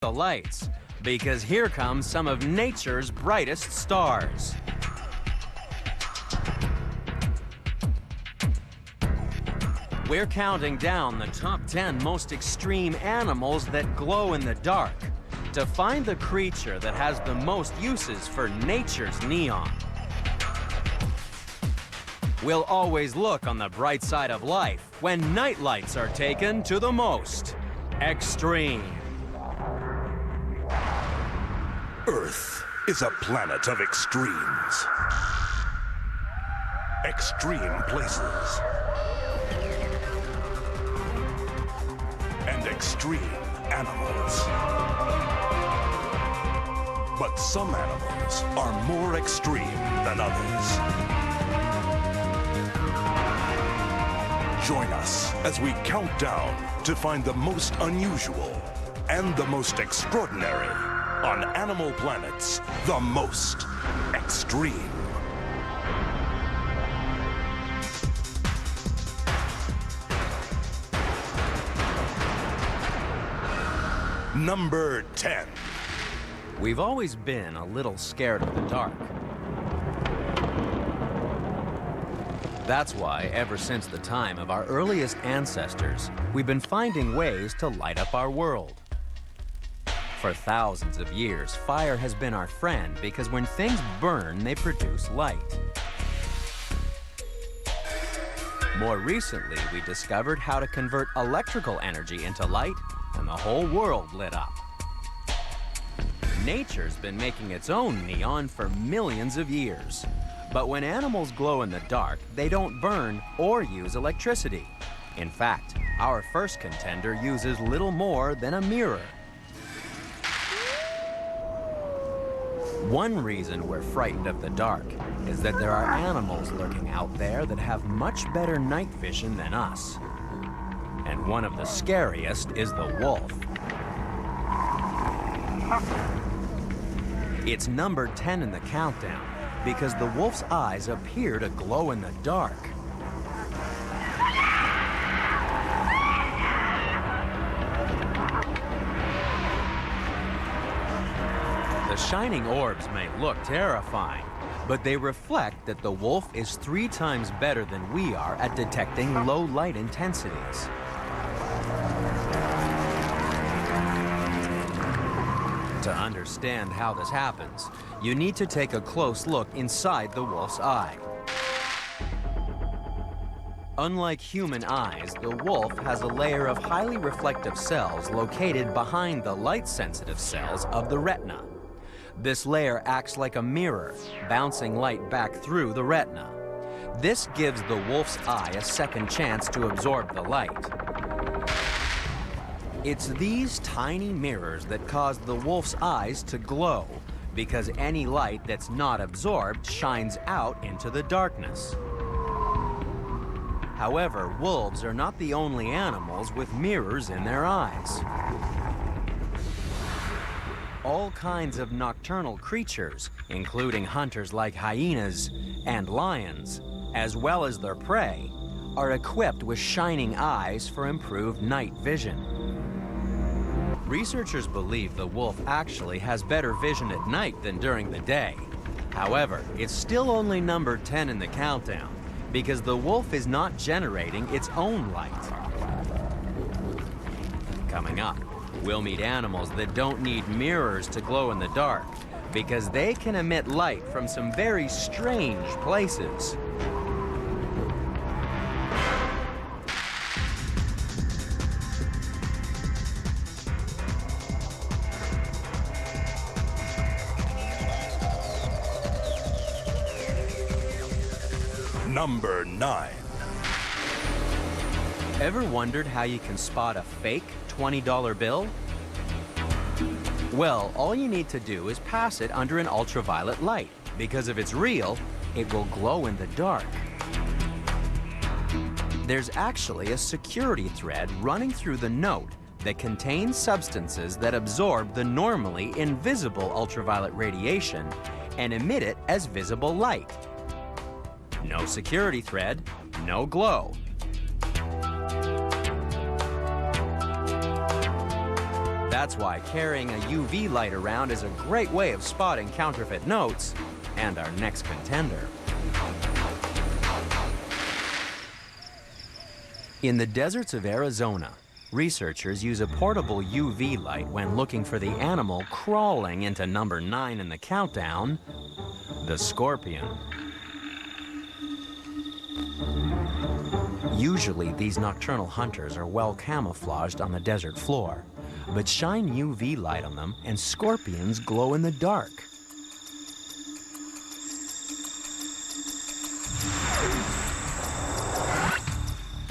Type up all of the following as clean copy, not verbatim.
the lights, because here comes some of nature's brightest stars. We're counting down the top 10 most extreme animals that glow in the dark to find the creature that has the most uses for nature's neon. We'll always look on the bright side of life when night lights are taken to the most extreme. Earth is a planet of extremes. Extreme places. And extreme animals. But some animals are more extreme than others. Join us as we count down to find the most unusual and the most extraordinary on Animal Planet's The Most Extreme. Number 10. We've always been a little scared of the dark. That's why, ever since the time of our earliest ancestors, we've been finding ways to light up our world. For thousands of years, fire has been our friend because when things burn, they produce light. More recently, we discovered how to convert electrical energy into light, and the whole world lit up. Nature's been making its own neon for millions of years. But when animals glow in the dark, they don't burn or use electricity. In fact, our first contender uses little more than a mirror. One reason we're frightened of the dark is that there are animals lurking out there that have much better night vision than us. And one of the scariest is the wolf. It's number 10 in the countdown because the wolf's eyes appear to glow in the dark. The shining orbs may look terrifying, but they reflect that the wolf is 3 times better than we are at detecting low light intensities. To understand how this happens, you need to take a close look inside the wolf's eye. Unlike human eyes, the wolf has a layer of highly reflective cells located behind the light-sensitive cells of the retina. This layer acts like a mirror, bouncing light back through the retina. This gives the wolf's eye a second chance to absorb the light. It's these tiny mirrors that cause the wolf's eyes to glow, because any light that's not absorbed shines out into the darkness. However, wolves are not the only animals with mirrors in their eyes. All kinds of nocturnal creatures, including hunters like hyenas and lions, as well as their prey, are equipped with shining eyes for improved night vision. Researchers believe the wolf actually has better vision at night than during the day. However, it's still only number 10 in the countdown because the wolf is not generating its own light. Coming up, we'll meet animals that don't need mirrors to glow in the dark because they can emit light from some very strange places. Number 9. Ever wondered how you can spot a fake $20 bill? Well, all you need to do is pass it under an ultraviolet light, because if it's real, it will glow in the dark. There's actually a security thread running through the note that contains substances that absorb the normally invisible ultraviolet radiation and emit it as visible light. No security thread, no glow. That's why carrying a UV light around is a great way of spotting counterfeit notes and our next contender. In the deserts of Arizona, researchers use a portable UV light when looking for the animal crawling into number 9 in the countdown, the scorpion. Usually, these nocturnal hunters are well camouflaged on the desert floor, but shine UV light on them and scorpions glow in the dark.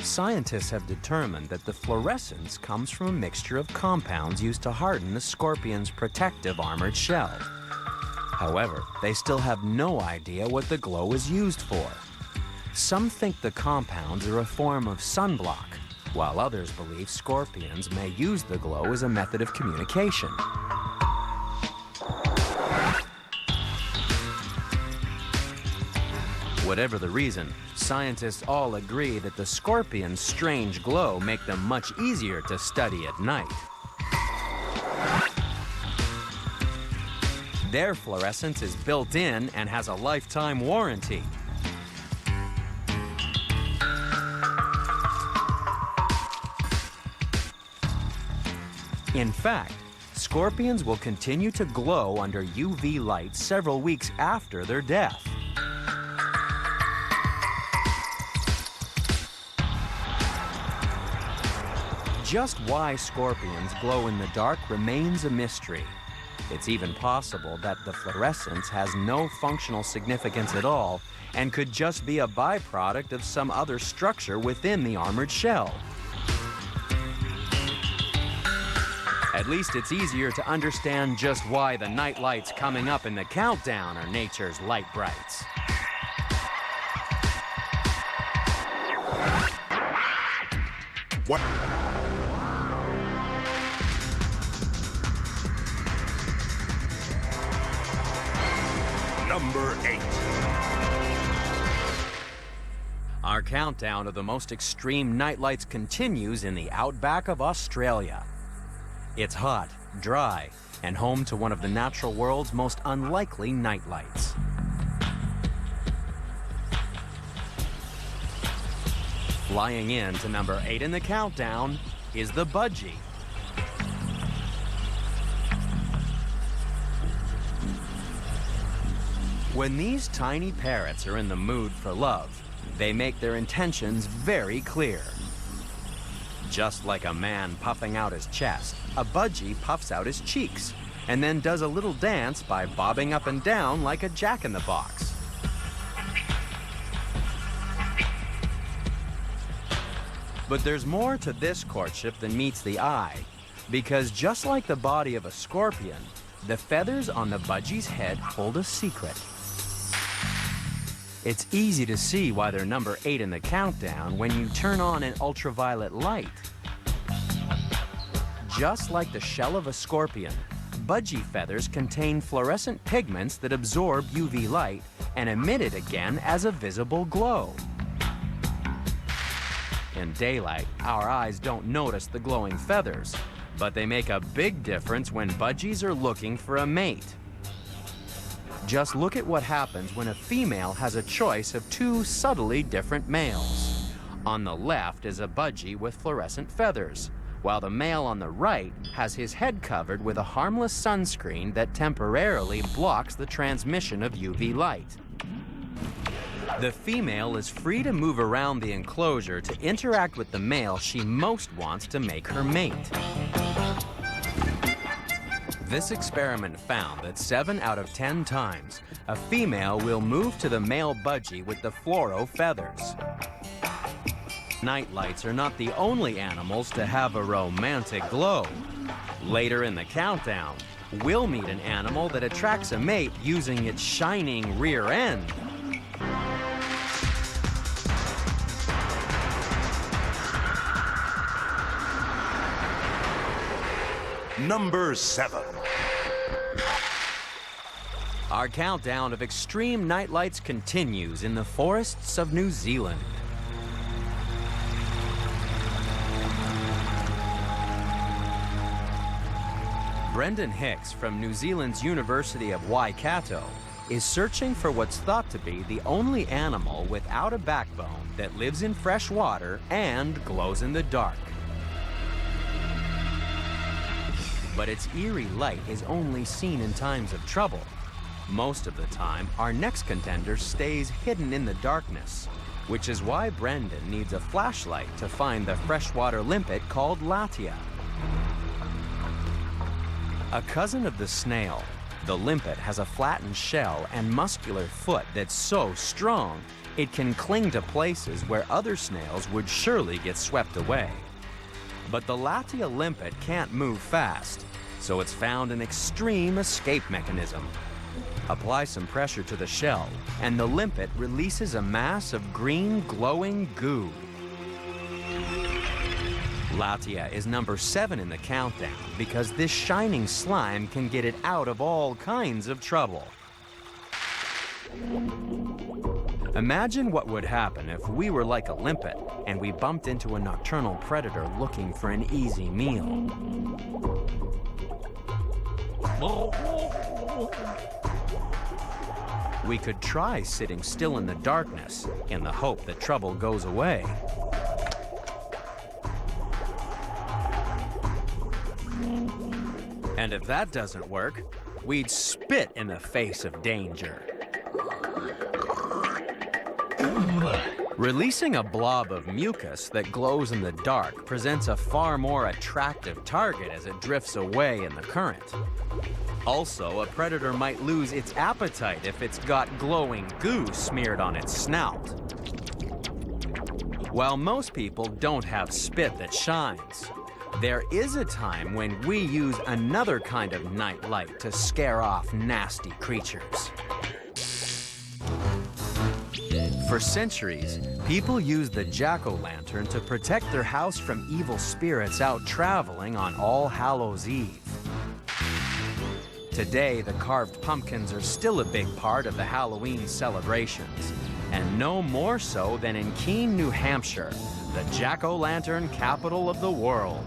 Scientists have determined that the fluorescence comes from a mixture of compounds used to harden the scorpion's protective armored shell. However, they still have no idea what the glow is used for. Some think the compounds are a form of sunblock, while others believe scorpions may use the glow as a method of communication. Whatever the reason, scientists all agree that the scorpion's strange glow make them much easier to study at night. Their fluorescence is built in and has a lifetime warranty. In fact, scorpions will continue to glow under UV light several weeks after their death. Just why scorpions glow in the dark remains a mystery. It's even possible that the fluorescence has no functional significance at all and could just be a byproduct of some other structure within the armored shell. At least it's easier to understand just why the night lights coming up in the countdown are nature's light brights. What? Number 8. Our countdown of the most extreme nightlights continues in the outback of Australia. It's hot, dry, and home to one of the natural world's most unlikely nightlights. Flying in to number 8 in the countdown is the budgie. When these tiny parrots are in the mood for love, they make their intentions very clear. Just like a man puffing out his chest, a budgie puffs out his cheeks and then does a little dance by bobbing up and down like a jack-in-the-box. But there's more to this courtship than meets the eye, because just like the body of a scorpion, the feathers on the budgie's head hold a secret. It's easy to see why they're number 8 in the countdown when you turn on an ultraviolet light. Just like the shell of a scorpion, budgie feathers contain fluorescent pigments that absorb UV light and emit it again as a visible glow. In daylight, our eyes don't notice the glowing feathers, but they make a big difference when budgies are looking for a mate. Just look at what happens when a female has a choice of 2 subtly different males. On the left is a budgie with fluorescent feathers, while the male on the right has his head covered with a harmless sunscreen that temporarily blocks the transmission of UV light. The female is free to move around the enclosure to interact with the male she most wants to make her mate. This experiment found that 7 out of 10 times, a female will move to the male budgie with the fluoro feathers. Nightlights are not the only animals to have a romantic glow. Later in the countdown, we'll meet an animal that attracts a mate using its shining rear end. Number 7. Our countdown of extreme nightlights continues in the forests of New Zealand. Brendan Hicks from New Zealand's University of Waikato is searching for what's thought to be the only animal without a backbone that lives in fresh water and glows in the dark. But its eerie light is only seen in times of trouble. Most of the time, our next contender stays hidden in the darkness, which is why Brendan needs a flashlight to find the freshwater limpet called Latia. A cousin of the snail, the limpet has a flattened shell and muscular foot that's so strong it can cling to places where other snails would surely get swept away. But the Latia limpet can't move fast, so it's found an extreme escape mechanism. Apply some pressure to the shell, and the limpet releases a mass of green glowing goo. Latia is number 7 in the countdown because this shining slime can get it out of all kinds of trouble. Imagine what would happen if we were like a limpet and we bumped into a nocturnal predator looking for an easy meal. We could try sitting still in the darkness in the hope that trouble goes away. And if that doesn't work, we'd spit in the face of danger. Releasing a blob of mucus that glows in the dark presents a far more attractive target as it drifts away in the current. Also, a predator might lose its appetite if it's got glowing goo smeared on its snout. While most people don't have spit that shines, there is a time when we use another kind of night light to scare off nasty creatures. For centuries, people used the jack-o'-lantern to protect their house from evil spirits out traveling on All Hallows Eve. Today, the carved pumpkins are still a big part of the Halloween celebrations, and no more so than in Keene, New Hampshire, the jack-o'-lantern capital of the world.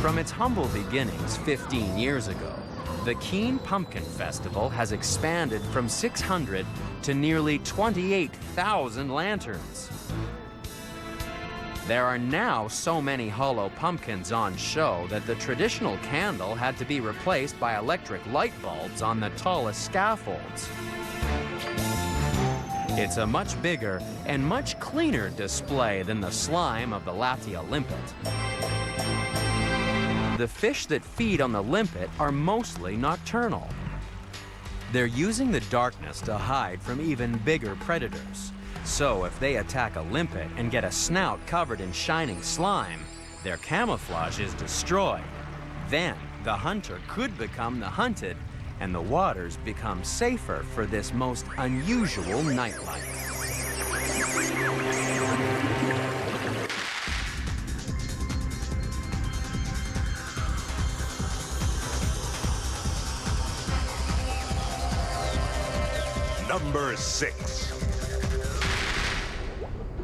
From its humble beginnings 15 years ago, the Keene Pumpkin Festival has expanded from 600 to nearly 28,000 lanterns. There are now so many hollow pumpkins on show that the traditional candle had to be replaced by electric light bulbs on the tallest scaffolds. It's a much bigger and much cleaner display than the slime of the Latia limpet. The fish that feed on the limpet are mostly nocturnal. They're using the darkness to hide from even bigger predators. So if they attack a limpet and get a snout covered in shining slime, their camouflage is destroyed. Then the hunter could become the hunted, and the waters become safer for this most unusual nightlight. Number 6.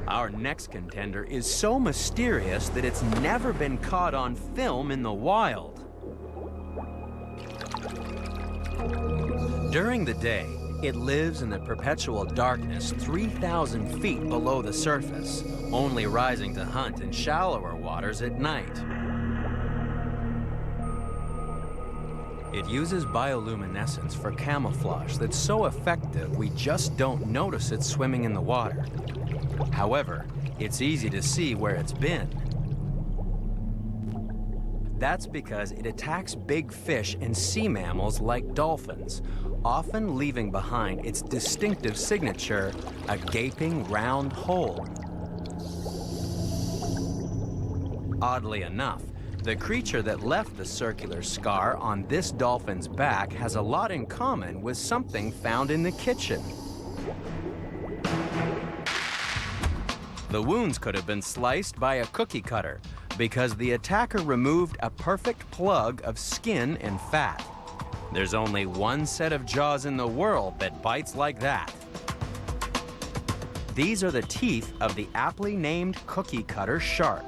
Our next contender is so mysterious that it's never been caught on film in the wild. During the day, it lives in the perpetual darkness 3,000 feet below the surface, only rising to hunt in shallower waters at night. It uses bioluminescence for camouflage that's so effective we just don't notice it swimming in the water. However, it's easy to see where it's been. That's because it attacks big fish and sea mammals like dolphins, often leaving behind its distinctive signature, a gaping round hole. Oddly enough, the creature that left the circular scar on this dolphin's back has a lot in common with something found in the kitchen. The wounds could have been sliced by a cookie cutter because the attacker removed a perfect plug of skin and fat. There's only one set of jaws in the world that bites like that. These are the teeth of the aptly named cookie cutter shark.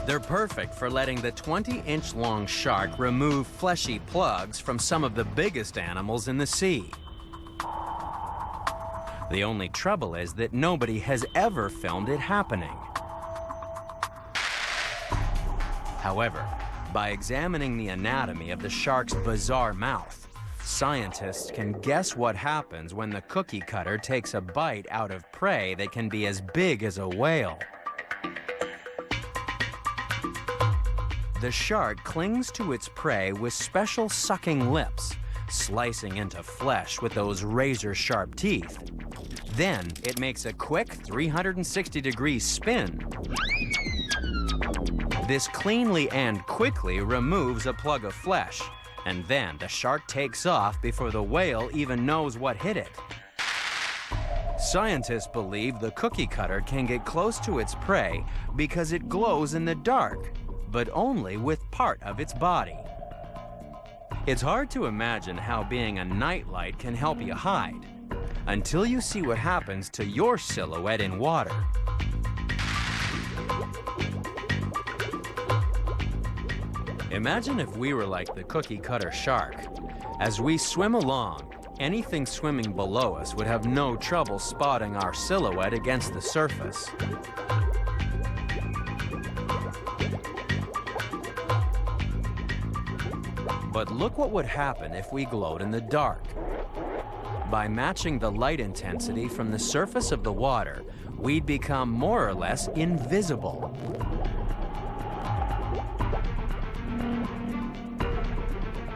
They're perfect for letting the 20-inch long shark remove fleshy plugs from some of the biggest animals in the sea. The only trouble is that nobody has ever filmed it happening. However, by examining the anatomy of the shark's bizarre mouth, scientists can guess what happens when the cookie cutter takes a bite out of prey that can be as big as a whale. The shark clings to its prey with special sucking lips, slicing into flesh with those razor-sharp teeth. Then it makes a quick 360-degree spin. This cleanly and quickly removes a plug of flesh, and then the shark takes off before the whale even knows what hit it. Scientists believe the cookie cutter can get close to its prey because it glows in the dark, but only with part of its body. It's hard to imagine how being a nightlight can help you hide, until you see what happens to your silhouette in water. Imagine if we were like the cookie cutter shark. As we swim along, anything swimming below us would have no trouble spotting our silhouette against the surface. But look what would happen if we glowed in the dark. By matching the light intensity from the surface of the water, we'd become more or less invisible.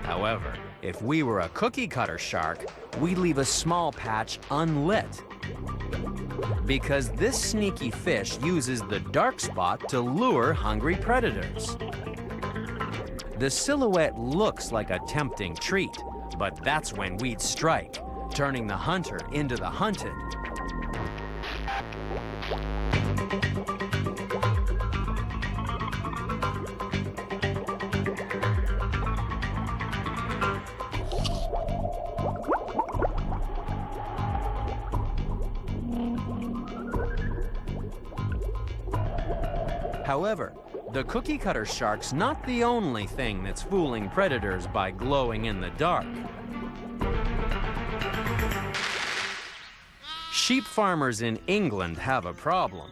However, if we were a cookie cutter shark, we'd leave a small patch unlit. Because this sneaky fish uses the dark spot to lure hungry predators. The silhouette looks like a tempting treat, but that's when we'd strike, turning the hunter into the hunted. However, the cookie cutter shark's not the only thing that's fooling predators by glowing in the dark. Sheep farmers in England have a problem.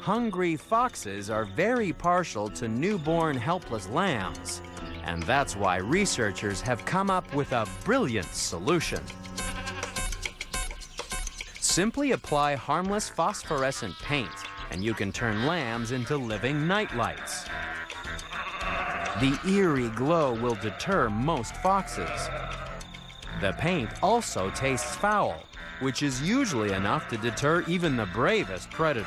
Hungry foxes are very partial to newborn helpless lambs, and that's why researchers have come up with a brilliant solution. Simply apply harmless phosphorescent paint, and you can turn lambs into living nightlights. The eerie glow will deter most foxes. The paint also tastes foul, which is usually enough to deter even the bravest predator.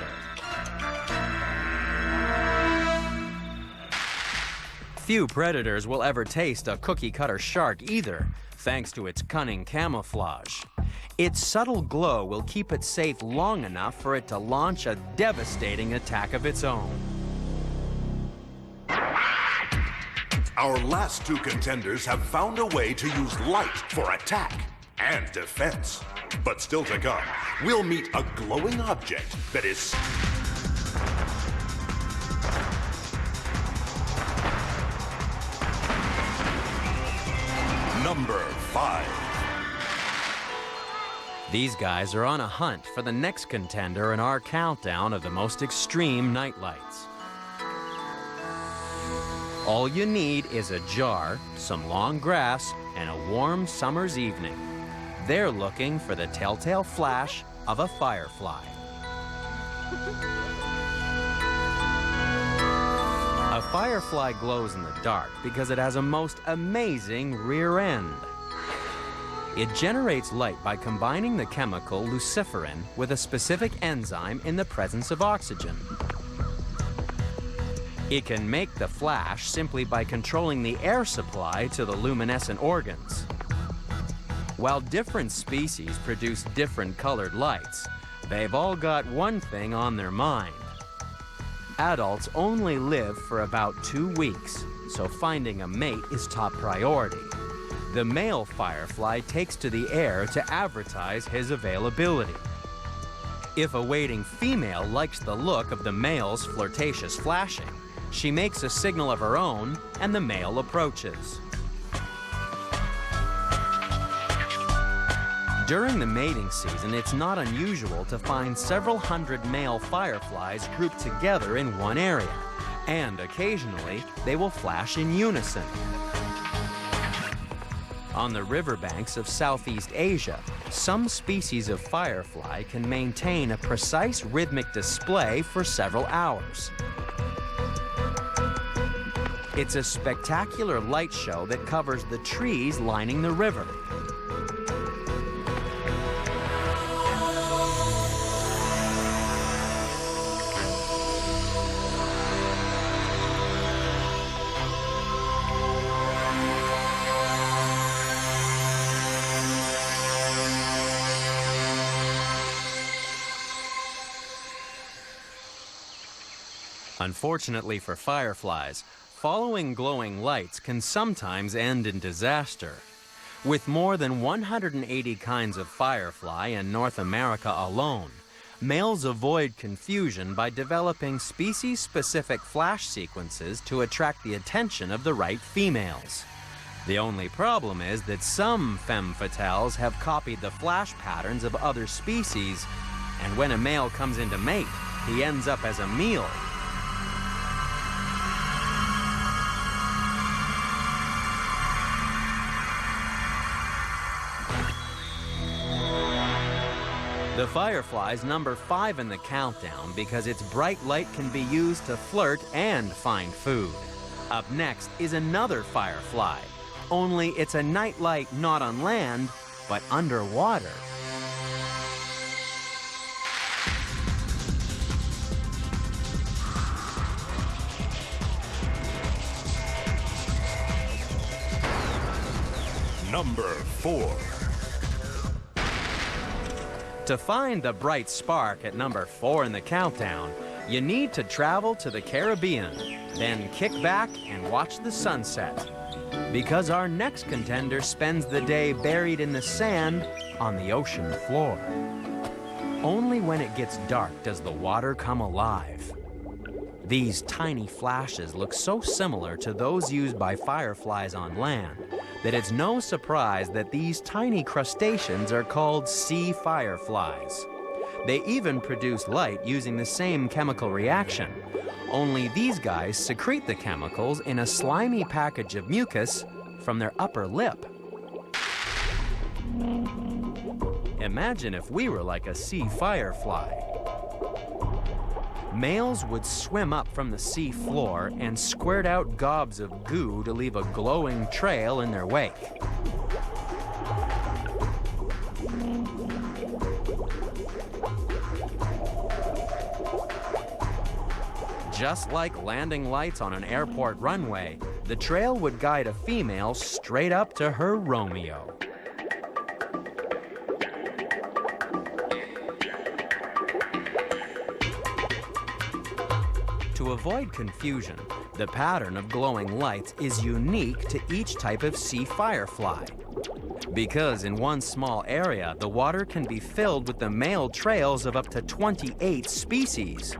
Few predators will ever taste a cookie cutter shark either, thanks to its cunning camouflage. Its subtle glow will keep it safe long enough for it to launch a devastating attack of its own. Our last two contenders have found a way to use light for attack and defense. But still to come, we'll meet a glowing object that is... Number 5. These guys are on a hunt for the next contender in our countdown of the most extreme nightlights. All you need is a jar, some long grass, and a warm summer's evening. They're looking for the telltale flash of a firefly. A firefly glows in the dark because it has a most amazing rear end. It generates light by combining the chemical luciferin with a specific enzyme in the presence of oxygen. It can make the flash simply by controlling the air supply to the luminescent organs. While different species produce different colored lights, they've all got one thing on their mind. Adults only live for about 2 weeks, so finding a mate is top priority. The male firefly takes to the air to advertise his availability. If a waiting female likes the look of the male's flirtatious flashing, She makes a signal of her own, and the male approaches. During the mating season, it's not unusual to find several hundred male fireflies grouped together in one area, and occasionally they will flash in unison. On the riverbanks of Southeast Asia, some species of firefly can maintain a precise rhythmic display for several hours. It's a spectacular light show that covers the trees lining the river. Unfortunately for fireflies, following glowing lights can sometimes end in disaster. With more than 180 kinds of firefly in North America alone, males avoid confusion by developing species-specific flash sequences to attract the attention of the right females. The only problem is that some femme fatales have copied the flash patterns of other species, and when a male comes in to mate, he ends up as a meal. The firefly's number 5 in the countdown because its bright light can be used to flirt and find food. Up next is another firefly, only it's a nightlight not on land, but underwater. Number 4. To find the bright spark at number 4 in the countdown, you need to travel to the Caribbean, then kick back and watch the sunset. Because our next contender spends the day buried in the sand on the ocean floor. Only when it gets dark does the water come alive. These tiny flashes look so similar to those used by fireflies on land that it's no surprise that these tiny crustaceans are called sea fireflies. They even produce light using the same chemical reaction, only these guys secrete the chemicals in a slimy package of mucus from their upper lip. Imagine if we were like a sea firefly. Males would swim up from the sea floor and squirt out gobs of goo to leave a glowing trail in their wake. Just like landing lights on an airport runway, the trail would guide a female straight up to her Romeo. To avoid confusion, the pattern of glowing lights is unique to each type of sea firefly. Because in one small area, the water can be filled with the male trails of up to 28 species.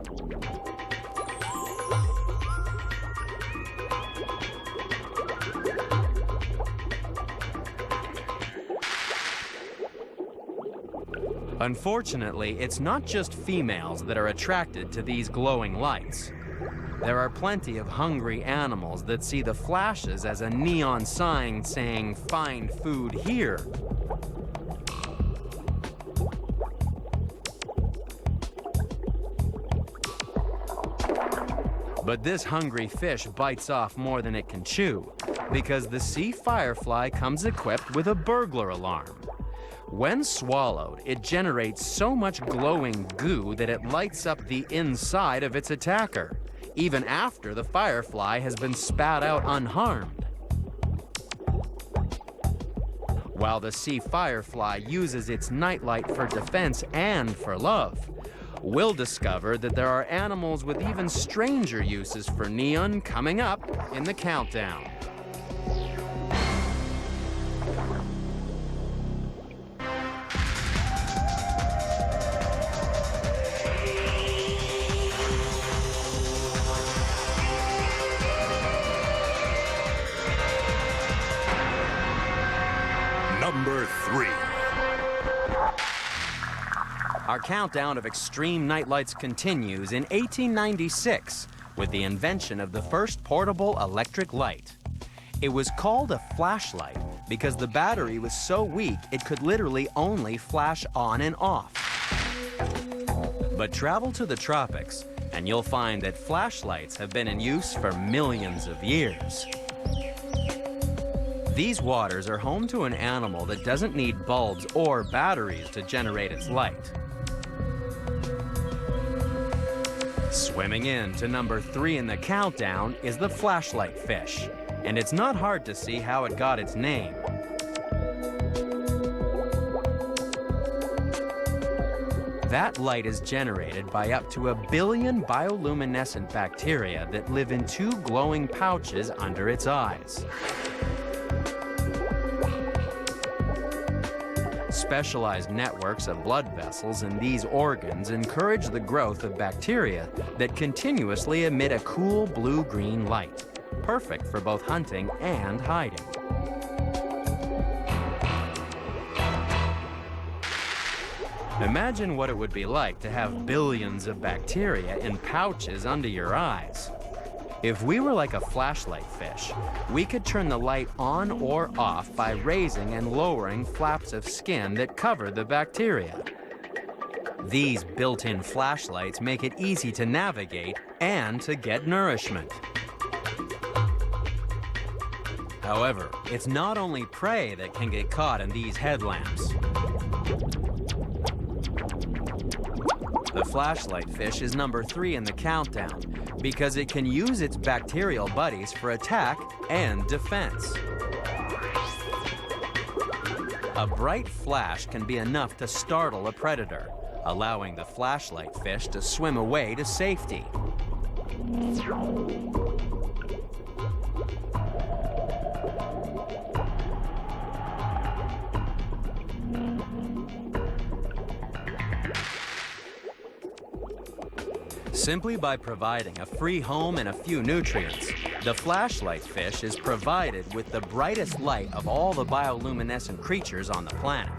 Unfortunately, it's not just females that are attracted to these glowing lights. There are plenty of hungry animals that see the flashes as a neon sign saying, "Find food here." But this hungry fish bites off more than it can chew, because the sea firefly comes equipped with a burglar alarm. When swallowed, it generates so much glowing goo that it lights up the inside of its attacker, even after the firefly has been spat out unharmed. While the sea firefly uses its nightlight for defense and for love, we'll discover that there are animals with even stranger uses for neon coming up in the countdown. Our countdown of extreme nightlights continues in 1896 with the invention of the first portable electric light. It was called a flashlight because the battery was so weak it could literally only flash on and off. But travel to the tropics and you'll find that flashlights have been in use for millions of years. These waters are home to an animal that doesn't need bulbs or batteries to generate its light. Swimming in to number 3 in the countdown is the flashlight fish, and it's not hard to see how it got its name. That light is generated by up to 1 billion bioluminescent bacteria that live in 2 glowing pouches under its eyes. Specialized networks of blood vessels in these organs encourage the growth of bacteria that continuously emit a cool blue-green light, perfect for both hunting and hiding. Imagine what it would be like to have billions of bacteria in pouches under your eyes. If we were like a flashlight fish, we could turn the light on or off by raising and lowering flaps of skin that cover the bacteria. These built-in flashlights make it easy to navigate and to get nourishment. However, it's not only prey that can get caught in these headlamps. The flashlight fish is number 3 in the countdown because it can use its bacterial buddies for attack and defense. A bright flash can be enough to startle a predator, allowing the flashlight fish to swim away to safety. Simply by providing a free home and a few nutrients, the flashlight fish is provided with the brightest light of all the bioluminescent creatures on the planet.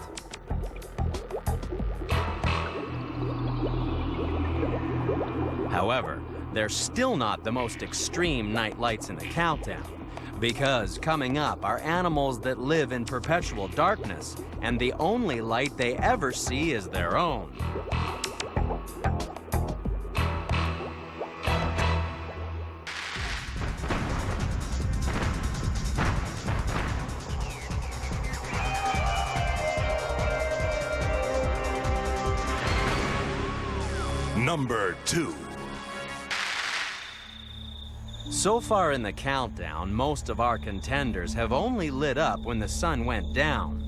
However, they're still not the most extreme night lights in the countdown, because coming up are animals that live in perpetual darkness, and the only light they ever see is their own. Number 2. So far in the countdown, most of our contenders have only lit up when the sun went down.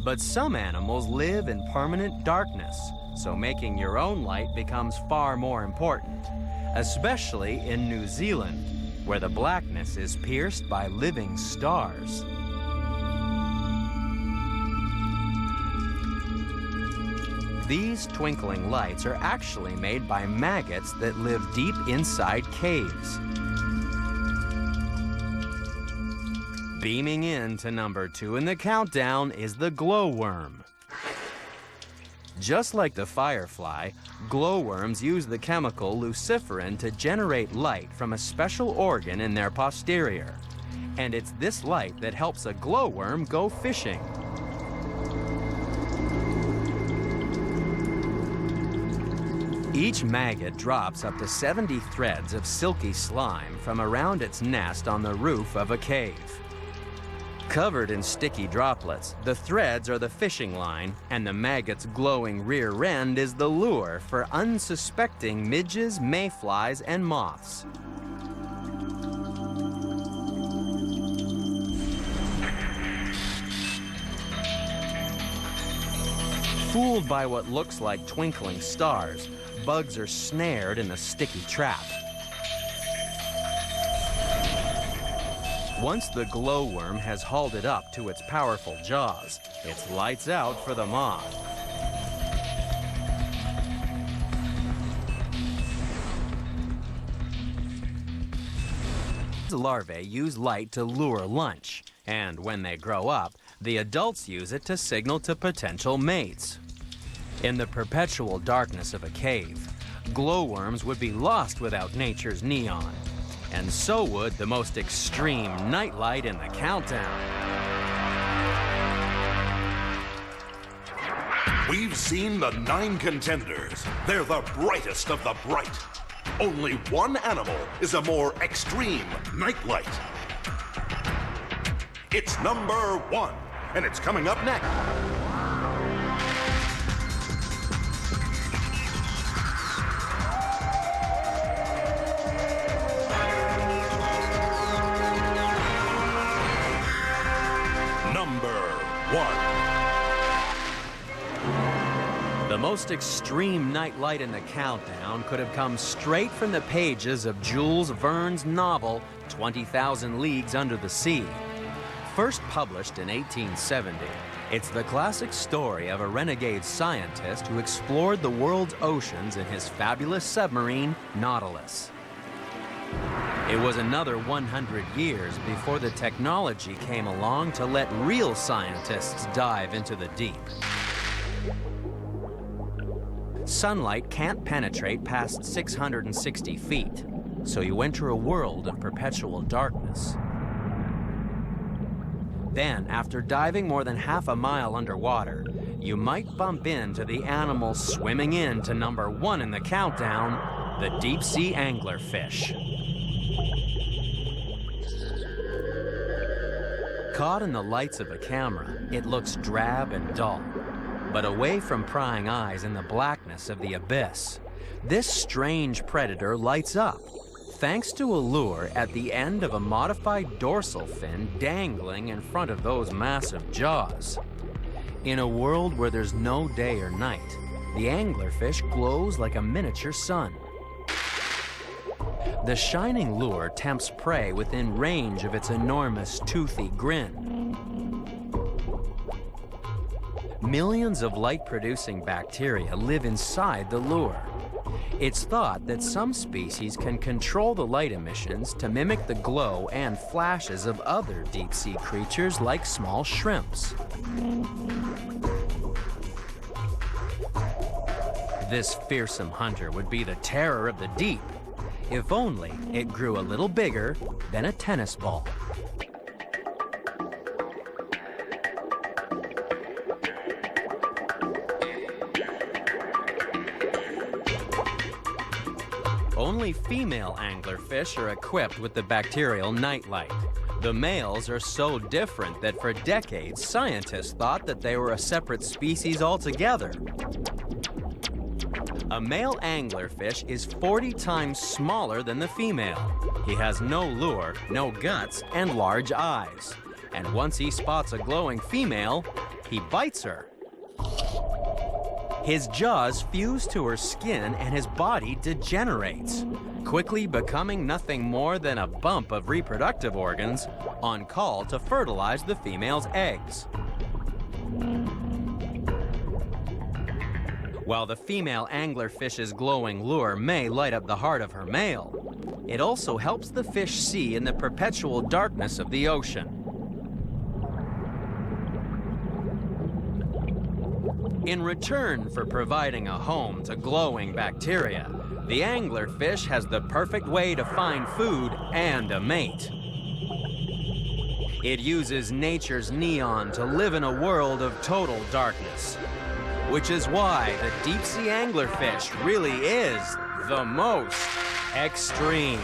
But some animals live in permanent darkness, so making your own light becomes far more important, especially in New Zealand, where the blackness is pierced by living stars. These twinkling lights are actually made by maggots that live deep inside caves. Beaming in to number 2 in the countdown is the glowworm. Just like the firefly, glowworms use the chemical luciferin to generate light from a special organ in their posterior. And it's this light that helps a glowworm go fishing. Each maggot drops up to 70 threads of silky slime from around its nest on the roof of a cave. Covered in sticky droplets, the threads are the fishing line, and the maggot's glowing rear end is the lure for unsuspecting midges, mayflies, and moths. Fooled by what looks like twinkling stars, bugs are snared in the sticky trap. Once the glowworm has hauled it up to its powerful jaws, it's lights out for the moth. The larvae use light to lure lunch, and when they grow up, the adults use it to signal to potential mates. In the perpetual darkness of a cave, glowworms would be lost without nature's neon. And so would the most extreme nightlight in the countdown. We've seen the 9 contenders. They're the brightest of the bright. Only one animal is a more extreme nightlight. It's number 1, and it's coming up next. Number 1. The most extreme nightlight in the countdown could have come straight from the pages of Jules Verne's novel, 20,000 Leagues Under the Sea. First published in 1870, it's the classic story of a renegade scientist who explored the world's oceans in his fabulous submarine, Nautilus. It was another 100 years before the technology came along to let real scientists dive into the deep. Sunlight can't penetrate past 660 feet, so you enter a world of perpetual darkness. Then, after diving more than half a mile underwater, you might bump into the animal swimming in to number 1 in the countdown, the deep-sea anglerfish. Caught in the lights of a camera, it looks drab and dull. But away from prying eyes in the blackness of the abyss, this strange predator lights up, thanks to a lure at the end of a modified dorsal fin dangling in front of those massive jaws. In a world where there's no day or night, the anglerfish glows like a miniature sun. The shining lure tempts prey within range of its enormous toothy grin. Millions of light-producing bacteria live inside the lure. It's thought that some species can control the light emissions to mimic the glow and flashes of other deep-sea creatures like small shrimps. This fearsome hunter would be the terror of the deep, if only it grew a little bigger than a tennis ball. Only female anglerfish are equipped with the bacterial nightlight. The males are so different that for decades, scientists thought that they were a separate species altogether. A male anglerfish is 40 times smaller than the female. He has no lure, no guts, and large eyes. And once he spots a glowing female, he bites her. His jaws fuse to her skin and his body degenerates, quickly becoming nothing more than a bump of reproductive organs on call to fertilize the female's eggs. While the female anglerfish's glowing lure may light up the heart of her male, it also helps the fish see in the perpetual darkness of the ocean. In return for providing a home to glowing bacteria, the anglerfish has the perfect way to find food and a mate. It uses nature's neon to live in a world of total darkness, which is why the deep-sea anglerfish really is the most extreme.